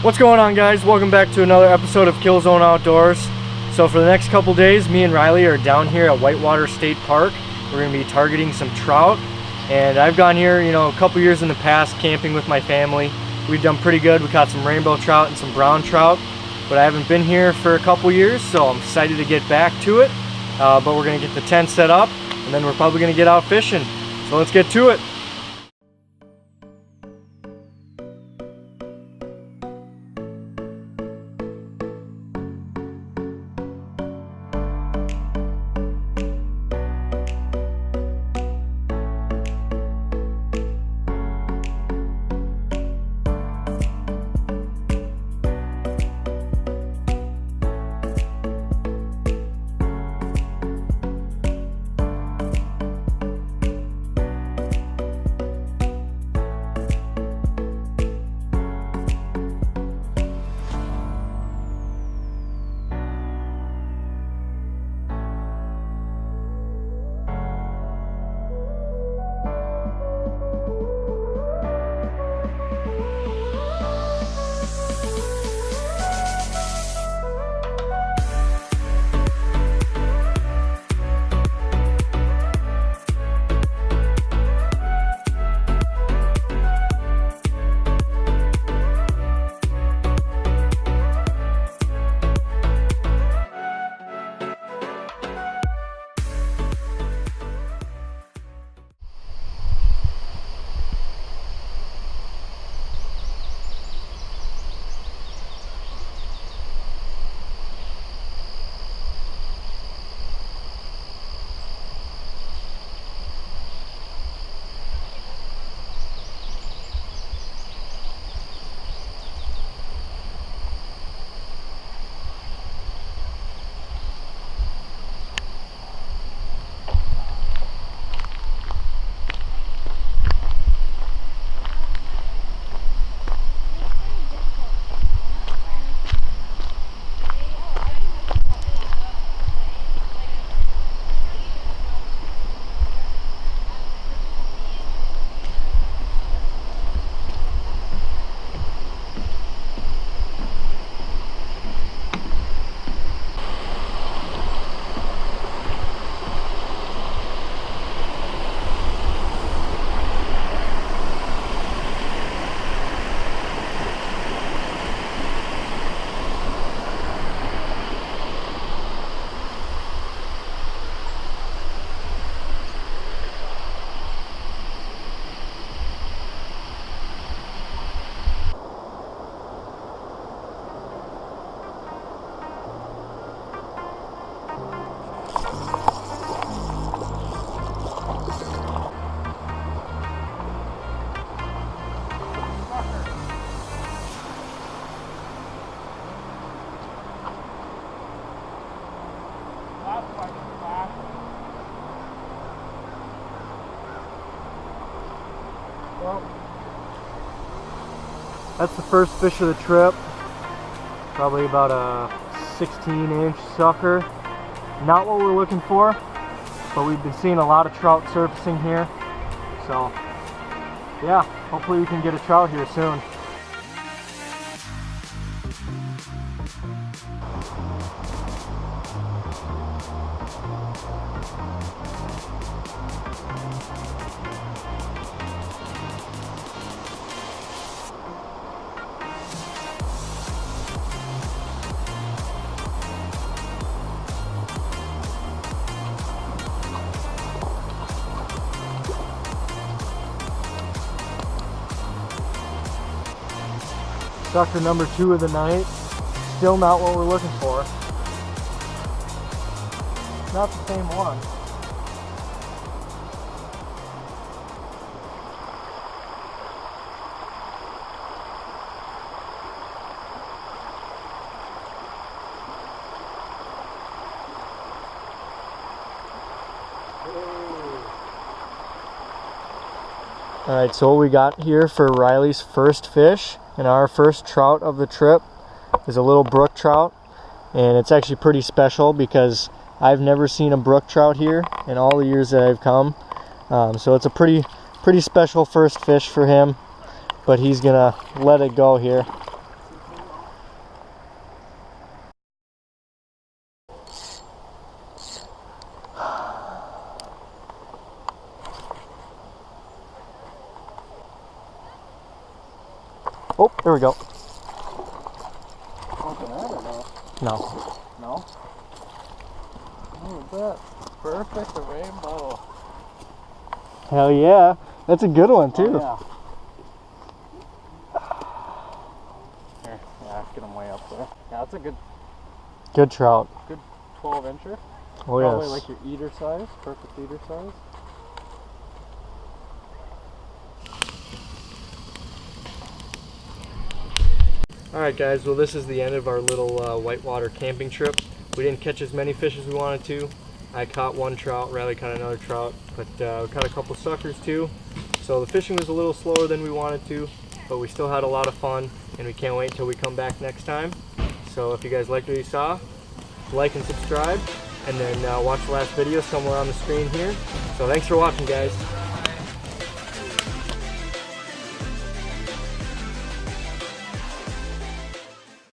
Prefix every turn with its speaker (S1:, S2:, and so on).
S1: What's going on, guys? Welcome back to another episode of Killzone Outdoors. So for the next couple days, me and Riley are down here at Whitewater State Park. We're going to be targeting some trout, and I've gone here, a couple years in the past camping with my family. We've done pretty good. We caught some rainbow trout and some brown trout, but I haven't been here for a couple years, so I'm excited to get back to it. But we're going to get the tent set up, and then we're probably going to get out fishing. So let's get to it. Well, that's the first fish of the trip. Probably about a 16-inch sucker. Not what we're looking for, but we've been seeing a lot of trout surfacing here. So, yeah, hopefully we can get a trout here soon. Sucker number 2 of the night. Still not what we're looking for. Not the same one. Alright, so what we got here for Riley's first fish and our first trout of the trip is a little brook trout, and it's actually pretty special because I've never seen a brook trout here in all the years that I've come. So it's a pretty special first fish for him, but he's gonna let it go here. There we go.
S2: Open that or no?
S1: No.
S2: No? Look at that. Perfect rainbow.
S1: Hell yeah. That's a good one too.
S2: Oh, yeah. Here, yeah, get them way up there. Yeah, that's a
S1: Good trout.
S2: good 12-incher.
S1: Oh
S2: Probably
S1: yes.
S2: like your eater size, perfect eater size.
S1: Alright guys, well this is the end of our little whitewater camping trip. We didn't catch as many fish as we wanted to. I caught one trout, Riley caught another trout, but we caught a couple suckers too. So the fishing was a little slower than we wanted to, but we still had a lot of fun, and we can't wait until we come back next time. So if you guys liked what you saw, like and subscribe, and then watch the last video somewhere on the screen here. So thanks for watching, guys.